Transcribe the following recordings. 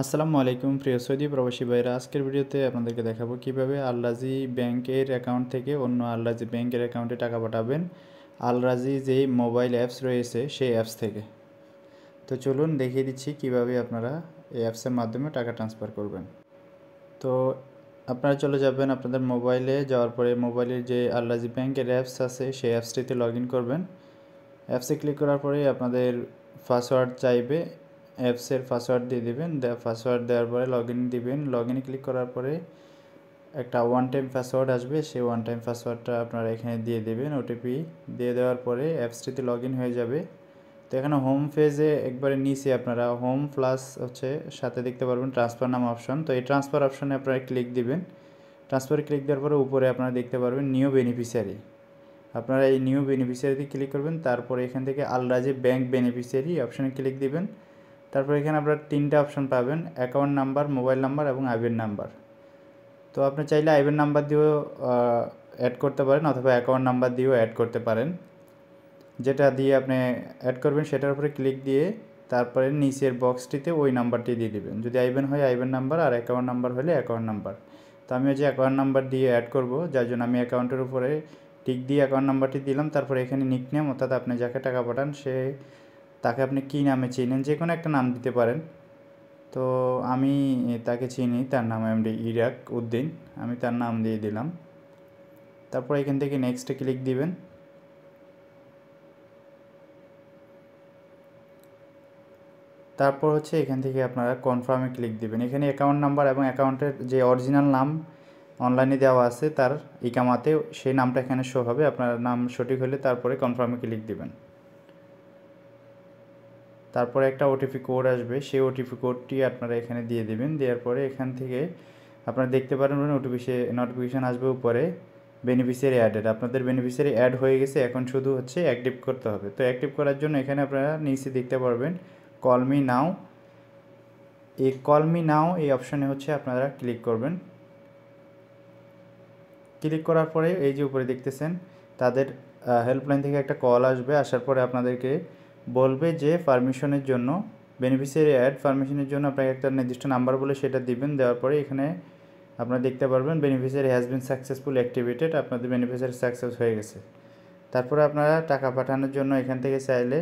আসসালামু আলাইকুম প্রিয় সৌদি প্রবাসী ভাইরা, আজকের ভিডিওতে আপনাদেরকে দেখাবো কিভাবে আল রাজি ব্যাংকের অ্যাকাউন্ট থেকে অন্য আল রাজি ব্যাংকের অ্যাকাউন্টে টাকা পাঠাবেন আল রাজি যেই মোবাইল অ্যাপস রয়েছে সেই অ্যাপস থেকে। তো চলুন দেখিয়ে দিচ্ছি কিভাবে আপনারা এই অ্যাপসের মাধ্যমে টাকা ট্রান্সফার করবেন। তো আপনারা চলে যাবেন আপনাদের মোবাইলে, যাওয়ার পরে মোবাইলের যে আল রাজি ব্যাংকের অ্যাপস আছে সেই অ্যাপসটিতে লগ ইন করবেন। অ্যাপসে ক্লিক করার পরে আপনাদের পাসওয়ার্ড চাইবে, অ্যাপসের পাসওয়ার্ড দিয়ে দেবেন। পাসওয়ার্ড দেওয়ার পরে লগ ইন দিবেন। লগ ইনে ক্লিক করার পরে একটা ওয়ান টাইম পাসওয়ার্ড আসবে, সেই ওয়ান টাইম পাসওয়ার্ডটা আপনারা এখানে দিয়ে দেবেন। ওটিপি দিয়ে দেওয়ার পরে অ্যাপসটিতে লগ ইন হয়ে যাবে। তো এখানে হোম পেজে একবারে নিচে আপনারা হোম প্লাস হচ্ছে সাথে দেখতে পারবেন ট্রান্সফার নাম অপশন। তো এই ট্রান্সফার অপশনে আপনারা ক্লিক দিবেন। ট্রান্সফারে ক্লিক দেওয়ার পরে উপরে আপনারা দেখতে পারবেন নিউ বেনিফিশিয়ারি। আপনারা এই নিউ বেনিফিশিয়ারিতে ক্লিক করবেন। তারপরে এখান থেকে আল রাজি ব্যাংক বেনিফিশিয়ারি অপশানে ক্লিক দিবেন। তারপর এখানে আপনারা তিনটা অপশন পাবেন, অ্যাকাউন্ট নাম্বার, মোবাইল নাম্বার এবং আইবিএন নাম্বার। তো আপনি চাইলে আইবিএন নাম্বার দিয়েও অ্যাড করতে পারেন অথবা অ্যাকাউন্ট নাম্বার দিয়েও অ্যাড করতে পারেন। যেটা দিয়ে আপনি অ্যাড করবেন সেটার উপরে ক্লিক দিয়ে তারপরে নিচের বক্সটিতে ওই নাম্বারটি দিয়ে দেবেন। যদি আইবিএন হয় আইবিএন নাম্বার, আর অ্যাকাউন্ট নাম্বার হলে অ্যাকাউন্ট নাম্বার। তো আমি হচ্ছে অ্যাকাউন্ট নাম্বার দিয়ে অ্যাড করব, যার জন্য আমি অ্যাকাউন্টের উপরে টিক দিয়ে অ্যাকাউন্ট নাম্বারটি দিলাম। তারপরে এখানে নিকনেম, অর্থাৎ আপনি যাকে টাকা পাঠান তাকে আপনি কী নামে চিনেন যে কোনো একটা নাম দিতে পারেন। তো আমি তাকে চিনি, তার নাম এমডি ইরাক উদ্দিন, আমি তার নাম দিয়ে দিলাম। তারপর এখান থেকে নেক্সটে ক্লিক দিবেন। তারপর হচ্ছে এখান থেকে আপনারা কনফার্মে ক্লিক দিবেন। এখানে অ্যাকাউন্ট নাম্বার এবং অ্যাকাউন্টের যে অরিজিনাল নাম অনলাইনে দেওয়া আছে তার ইকামাতে সেই নামটা এখানে শো হবে। আপনার নাম সঠিক হলে তারপরে কনফার্মে ক্লিক দিবেন। তারপরে একটা ওটিপি কোড আসবে, সেই ওটিপি কোডটি আপনারা এখানে দিয়ে দেবেন। দেওয়ার পরে এখান থেকে আপনারা দেখতে পারেন নোটিফিকেশান আসবে উপরে বেনিফিশিয়ারি অ্যাডেড। আপনাদের বেনিফিশিয়ারি অ্যাড হয়ে গেছে, এখন শুধু হচ্ছে অ্যাক্টিভ করতে হবে। তো অ্যাক্টিভ করার জন্য এখানে আপনারা নিচে দেখতে পারবেন কল মি নাও। এই কল মি নাও এই অপশানে হচ্ছে আপনারা ক্লিক করবেন। ক্লিক করার পরে এই যে উপরে দেখতেছেন তাদের হেল্পলাইন থেকে একটা কল আসবে। আসার পরে আপনাদেরকে বলবে যে পারমিশনের জন্য, বেনিফিশিয়ারি অ্যাড পারমিশনের জন্য আপনাকে একটা নির্দিষ্ট নাম্বার বলে সেটা দিবেন। দেওয়ার পরে এখানে আপনারা দেখতে পারবেন beneficiary has been successful activated, আপনাদের বেনিফিশিয়ারি সাকসেস হয়ে গেছে। তারপরে আপনারা টাকা পাঠানোর জন্য এখান থেকে চাইলে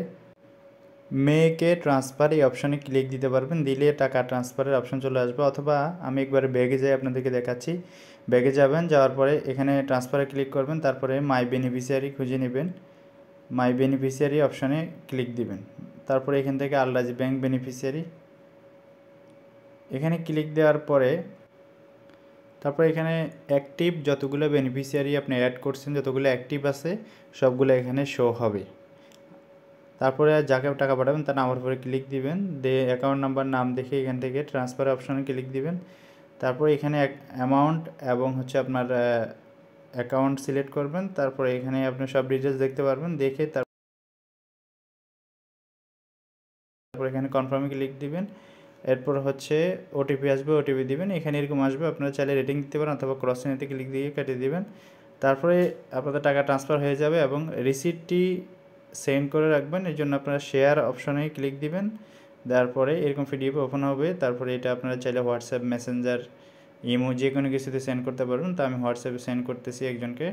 মেকে ট্রান্সফার এই অপশানে ক্লিক দিতে পারবেন। দিলে টাকা ট্রান্সফারের অপশান চলে আসবে। অথবা আমি একবারে ব্যাগে যাই আপনাদেরকে দেখাচ্ছি। ব্যাগে যাবেন, যাওয়ার পরে এখানে ট্রান্সফারে ক্লিক করবেন। তারপরে মাই বেনিফিশিয়ারি খুঁজে নেবেন, মাই বেনিফিশিয়ারি অপশানে ক্লিক দিবেন। তারপরে এখান থেকে আল রাজি ব্যাংক বেনিফিশিয়ারি এখানে ক্লিক দেওয়ার পরে তারপরে এখানে অ্যাক্টিভ যতগুলো বেনিফিশিয়ারি আপনি অ্যাড করছেন, যতগুলো অ্যাক্টিভ আছে সবগুলো এখানে শো হবে। তারপরে যাকে টাকা পাঠাবেন তার নামের উপরে ক্লিক দিবেন, দিয়ে অ্যাকাউন্ট নাম্বার নাম দেখে এখান থেকে ট্রান্সফার অপশানে ক্লিক দিবেন। তারপরে এখানে অ্যামাউন্ট এবং হচ্ছে আপনার অ্যাকাউন্ট সিলেক্ট করবেন। তারপরে এখানে আপনি সব ডিটেলস দেখতে পারবেন, দেখে তারপর এখানে কনফার্মে ক্লিক দিবেন। এরপর হচ্ছে ওটিপি আসবে, ওটিপি দিবেন। এখানে এরকম আসবে, আপনারা চাইলে রেটিং দিতে পারেন অথবা ক্রস চিহ্নতে ক্লিক দিয়ে কেটে দিবেন। তারপরে আপনাদের টাকা ট্রান্সফার হয়ে যাবে এবং রিসিপ্টটি সেন্ড করে রাখবেন। এই জন্য আপনারা শেয়ার অপশনে ক্লিক দিবেন। দেওয়ার পরে এরকম পিডিএফ ওপেন হবে। তারপরে এটা আপনারা চাইলে হোয়াটসঅ্যাপ, মেসেঞ্জার, ইমো যে কোনো কিছুতে সেন্ড করতে পারবেন। তো আমি হোয়াটসঅ্যাপে সেন্ড করতেছি একজনকে।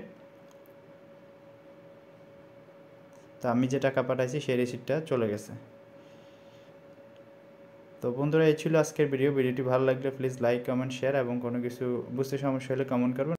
তো আমি যে টাকা পাঠাইছি সেই রিসিপ্টটা চলে গেছে। তো বন্ধুরা, এই ছিল আজকের ভিডিওটি ভালো লাগলে প্লিজ লাইক, কমেন্ট, শেয়ার এবং কোনো কিছু বুঝতে সমস্যা হলে কমেন্ট করবেন।